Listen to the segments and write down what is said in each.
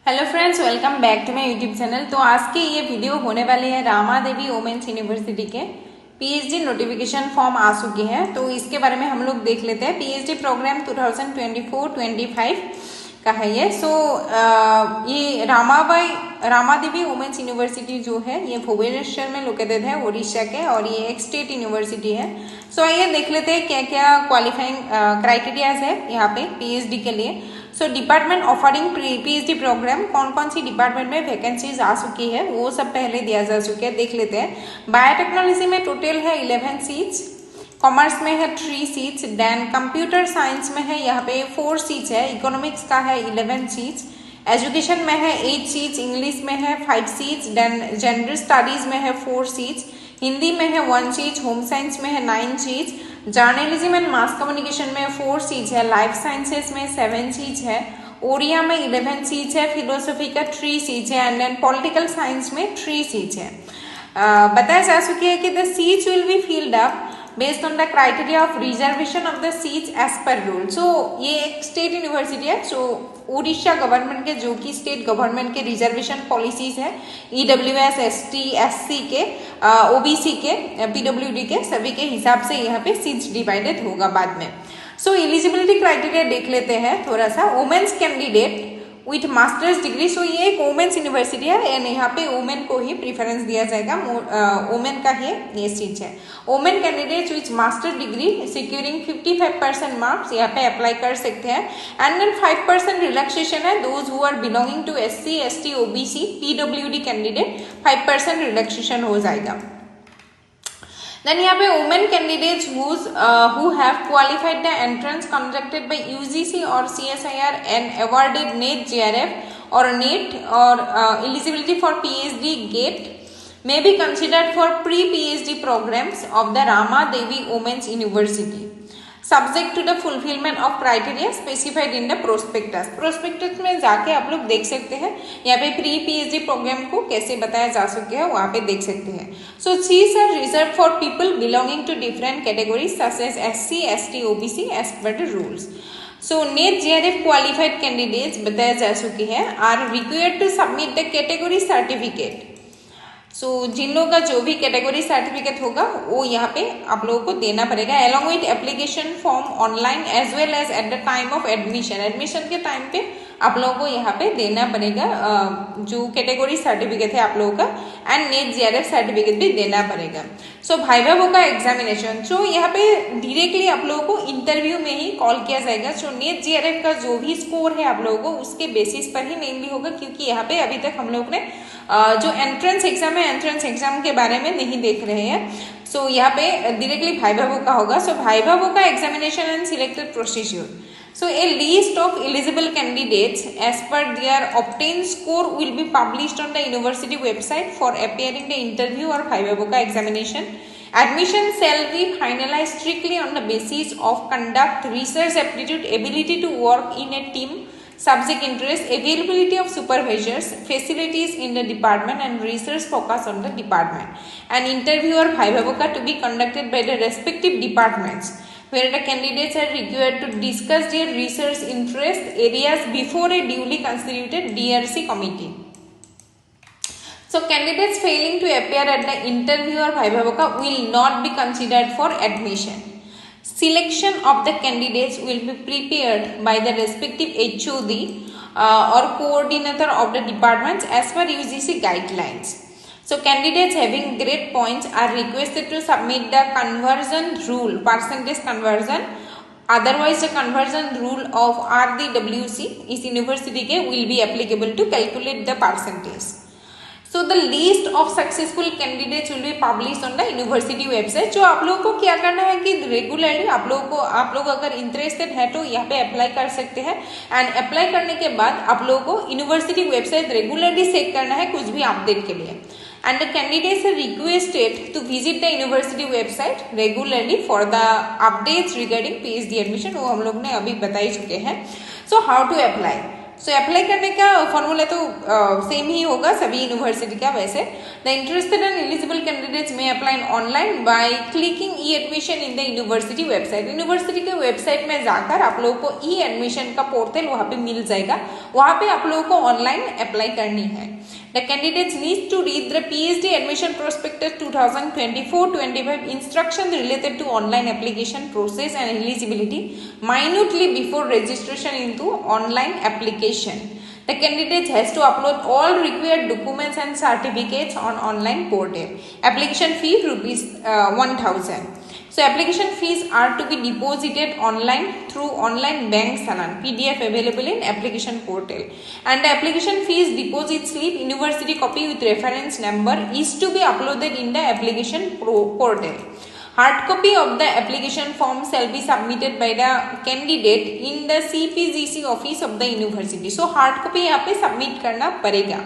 Hello friends, welcome back to my YouTube channel. तो आज की ये वीडियो होने वाली है रामा देवी वुमेन्स यूनिवर्सिटी के पीएचडी नोटिफिकेशन फॉर्म आ चुकी है, तो इसके बारे में हम लोग देख लेते हैं। पीएचडी प्रोग्राम 2024-25 का है ये। ये रामा देवी वुमेन्स यूनिवर्सिटी जो है ये भुवनेश्वर में लोकेटेड है, उड़ीसा के, और ये एक स्टेट यूनिवर्सिटी है। आइए देख लेते हैं क्या क्या क्वालिफाइंग क्राइटेरियाज है यहाँ पे पीएचडी के लिए। डिपार्टमेंट ऑफरिंग पीएचडी प्रोग्राम, कौन कौन सी डिपार्टमेंट में वैकेंसीज आ चुकी है वो सब पहले दिया जा चुका है, देख लेते हैं। बायोटेक्नोलॉजी में टोटल है 11 सीट्स, कॉमर्स में है 3 सीट्स, देन कंप्यूटर साइंस में है यहाँ पे 4 सीट्स है, इकोनॉमिक्स का है 11 सीट्स, एजुकेशन में है 8 सीट्स, इंग्लिश में है 5 सीट्स, देन जेंडर स्टडीज में है 4 सीट्स, हिंदी में है 1 सीट, होम साइंस में है 9 seats, journalism and mass communication में 4 सीट्स है, लाइफ साइंसेस में 7 सीट्स है, ओडिया में 11 सीट्स है, फिलोसफी का 3 सीट्स है, एंड देन पॉलिटिकल साइंस में 3 सीट्स है। बताया जा चुकी है कि the seats will be filled up based on the criteria of reservation of the seats as per rule. ये एक स्टेट यूनिवर्सिटी है, उड़ीसा गवर्नमेंट के, जो कि स्टेट गवर्नमेंट के रिजर्वेशन पॉलिसीज है, ईडब्ल्यूएस, एसटी, एससी के, ओबीसी के, पीडब्ल्यूडी के, सभी के हिसाब से यहाँ पे सीट्स डिवाइडेड होगा बाद में। एलिजिबिलिटी क्राइटेरिया देख लेते हैं थोड़ा सा। Women's candidate with master's degree, ये एक वुमेन्स यूनिवर्सिटी है एंड यहाँ पे वुमेन को ही प्रीफरेंस दिया जाएगा, वुमेन का ही ये सीट है। Women candidate with master degree securing 55% marks यहाँ पे अप्लाई कर सकते हैं, एंड देन 5% रिलैक्सेशन है those who are belonging to SC, ST, OBC, PWD candidate 5% relaxation हो जाएगा। Then यहाँ पे women candidates who have qualified the entrance conducted by UGC or CSIR and awarded NET JRF or NET or eligibility for PhD GATE may be considered for pre-PhD programs of the Rama Devi Women's University, subject to the fulfillment of criteria specified in the prospectus। Prospectus में जाके आप लोग देख सकते हैं यहाँ पे pre PhD programme को कैसे बताया जा सकता है, वहाँ पे देख सकते हैं। Seats are reserve for people belonging to different categories such as SC, ST, OBC as per the rules. NET JRF qualified candidates बताया जा चुकी है are required to submit the category certificate. जिन लोगों का जो भी कैटेगरी सर्टिफिकेट होगा वो यहाँ पे आप लोगों को देना पड़ेगा, along with application form online as well as at the time of admission. Admission के टाइम पे आप लोगों को यहाँ पे देना पड़ेगा जो कैटेगरी सर्टिफिकेट है आप लोगों का, एंड नेट जेआरएफ सर्टिफिकेट भी देना पड़ेगा। भाइवा का एग्जामिनेशन यहाँ पे डायरेक्टली आप लोगों को इंटरव्यू में ही कॉल किया जाएगा। नेट जेआरएफ का जो भी स्कोर है आप लोगों को उसके बेसिस पर ही मेनली होगा, क्योंकि यहाँ पे अभी तक हम लोग ने जो एंट्रेंस एग्जाम है एंट्रेंस एग्जाम के बारे में नहीं देख रहे हैं। यहाँ पे डायरेक्टली भाइवा का होगा। भाइवा का examination and selected procedure. A list of eligible candidates as per their obtained score will be published on the university website for appearing the interview or Viva examination. Admission shall be finalized strictly on the basis of conduct, research aptitude, ability to work in a team, subject interest, availability of supervisors, facilities in the department, and research focus on the department. An interview or Viva to be conducted by the respective departments, where the candidates are required to discuss their research interest areas before a duly constituted DRC committee. Candidates failing to appear at the interview or Viva will not be considered for admission. Selection of the candidates will be prepared by the respective HOD or coordinator of the departments as per UGC guidelines. Candidates having grade points are requested to submit the conversion rule, percentage conversion, otherwise the conversion rule of RDWC इस university के will be applicable to calculate the percentage. The list of successful candidates will be published on the university website। जो आप लोगों को क्या करना है कि रेगुलरली आप लोग अगर इंटरेस्टेड है तो यहाँ पे अप्लाई कर सकते हैं, एंड अप्लाई करने के बाद आप लोगों को यूनिवर्सिटी वेबसाइट रेगुलरली चेक करना है कुछ भी अपडेट के लिए, and the candidates are requested to visit the university website regularly for the updates regarding PhD admission। वो हम लोग ने अभी बता ही चुके हैं। How to apply? So apply करने का फॉर्मूला तो सेम ही होगा सभी यूनिवर्सिटी का वैसे। The interested and eligible candidates में apply online by clicking e admission in the university website. University के वेबसाइट में जाकर आप लोगों को ई एडमिशन का पोर्टल वहाँ पे मिल जाएगा, वहाँ पे आप लोगों को ऑनलाइन अप्लाई करनी है। The candidates need to read the PhD admission prospectus 2024-25 instructions related to online application process and eligibility minutely before registration into online application. The candidate has to upload all required documents and certificates on online portal. Application fee rupees 1000. So application fees are to be deposited online through online bank salan PDF available in application portal, and the application fees deposit slip university copy with reference number is to be uploaded in the application portal. Hard copy of the application form shall be submitted by the candidate in the CPGC office of the university. So hard copy यहाँ पे submit करना पड़ेगा।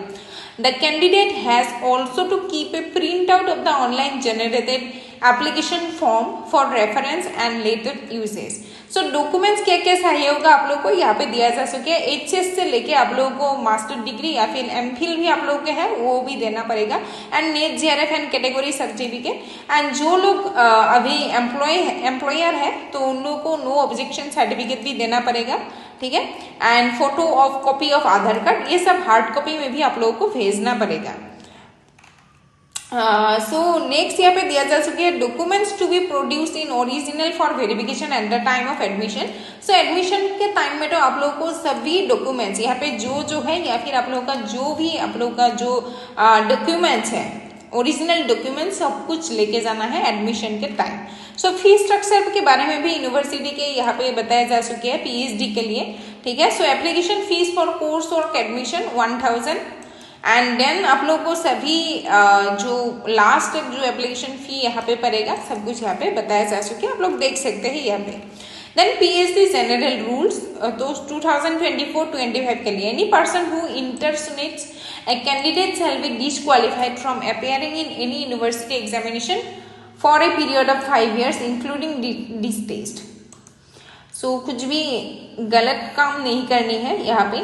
The candidate has also to keep a printout of the online generated application form for reference and later uses. So documents क्या क्या चाहिए होगा आप लोग को यहाँ पे दिया जा सके। HS से लेके आप लोगों को मास्टर डिग्री या फिर MPhil भी आप लोगों के हैं वो भी देना पड़ेगा, and net JRF and category certificate. And जो लोग अभी एम्प्लॉयर है तो उन लोगों को नो ऑब्जेक्शन सर्टिफिकेट भी देना पड़ेगा, ठीक है। And photo of copy of Aadhaar card, ये सब हार्ड कॉपी में भी आप लोगों को भेजना पड़ेगा। सो नेक्स्ट यहाँ पे दिया जा सके documents to be produced in original for verification at the time of admission. So admission के टाइम में तो आप लोगों को सभी डॉक्यूमेंट्स यहाँ पे जो है या फिर आप लोगों का जो भी आप लोगों का जो डॉक्यूमेंट्स है ओरिजिनल डॉक्यूमेंट्स सब कुछ लेके जाना है एडमिशन के टाइम। सो फी स्ट्रक्चर के बारे में भी यूनिवर्सिटी के यहाँ पे बताया जा चुके हैं PhD के लिए, ठीक है। So application fees for course work admission 1000, and then आप लोगों को सभी जो लास्ट जो एप्लीकेशन फी यहाँ पे पड़ेगा सब कुछ यहाँ पे बताया जा चुके हैं, आप लोग देख सकते हैं यहाँ पे। देन PhD जनरल रूल्स तो 2024-25 के लिए any person who interests a candidate shall be disqualified from appearing in any university examination for a period of 5 years including this test. So कुछ भी गलत काम नहीं करनी है यहाँ पे,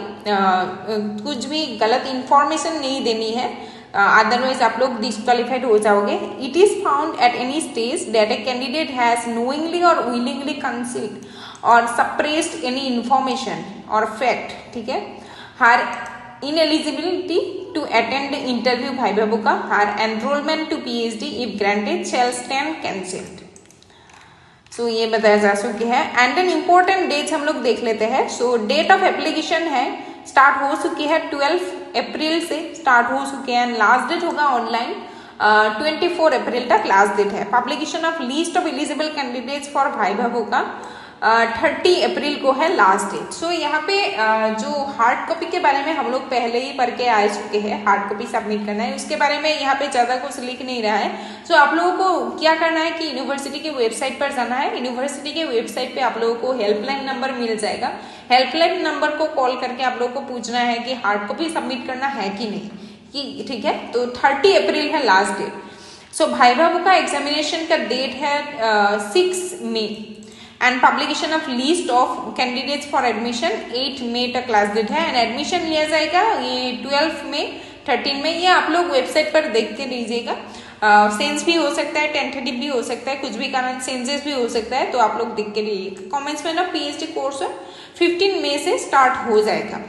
कुछ भी गलत इंफॉर्मेशन नहीं देनी है, अदरवाइज आप लोग डिस्क्वालिफाइड हो जाओगे। It is found at any stage that a candidate has knowingly और विलिंगली कंसील्ड और सप्रेस्ड एनी इंफॉर्मेशन और फैक्ट, ठीक है। हर ineligibility to attend the interview viva voca, her enrollment to PhD if granted shall stand cancelled. So ये बताया जा चुके हैं। एंड एन इम्पोर्टेंट डेट्स हम लोग देख लेते हैं। सो डेट ऑफ एप्लीकेशन है स्टार्ट हो चुकी है 12 अप्रैल से स्टार्ट हो चुके हैं, लास्ट डेट होगा ऑनलाइन 24 अप्रैल तक लास्ट डेट है। Publication of list of eligible candidates for viva voce 30 अप्रैल को है लास्ट डेट। सो यहाँ पे जो हार्ड कॉपी के बारे में हम लोग पहले ही पढ़ के आ चुके हैं, हार्ड कॉपी सबमिट करना है, उसके बारे में यहाँ पे ज़्यादा कुछ लिख नहीं रहा है। सो आप लोगों को क्या करना है कि यूनिवर्सिटी के वेबसाइट पर जाना है। यूनिवर्सिटी के वेबसाइट पे आप लोगों को हेल्पलाइन नंबर मिल जाएगा। हेल्पलाइन नंबर को कॉल करके आप लोगों को पूछना है कि हार्ड कॉपी सबमिट करना है कि नहीं, कि ठीक है। तो 30 अप्रैल है last date. So viva voce examination का डेट है 6 मई and publication of list of candidates for admission 8 मई तक लास्ट डेट है। एंड एडमिशन लिया जाएगा ये 12 मई 13 में। ये आप लोग वेबसाइट पर देख के लीजिएगा। सेंस भी हो सकता है, टेंटेटिव भी हो सकता है, कुछ भी कारण सेंसेस भी हो सकता है, तो आप लोग देख के लीजिएगा। कमेंसमेंट ऑफ PhD कोर्स 15 मई से स्टार्ट हो जाएगा।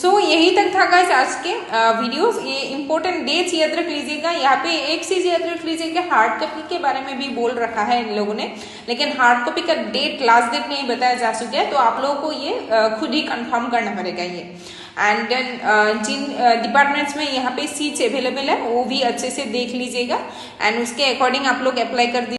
सो यही तक था गाइस आज के वीडियोस। ये इंपॉर्टेंट डेट्स याद रख लीजिएगा। यहाँ पे एक चीज याद रख लीजिएगा, हार्ड कॉपी के बारे में भी बोल रखा है इन लोगों ने, लेकिन हार्ड कॉपी का डेट लास्ट डेट नहीं बताया जा चुका है, तो आप लोगों को ये खुद ही कंफर्म करना पड़ेगा ये। एंड देन जिन डिपार्टमेंट्स में यहाँ पे सीट्स अवेलेबल है वो भी अच्छे से देख लीजिएगा एंड उसके अकॉर्डिंग आप लोग अप्लाई कर दीजिए।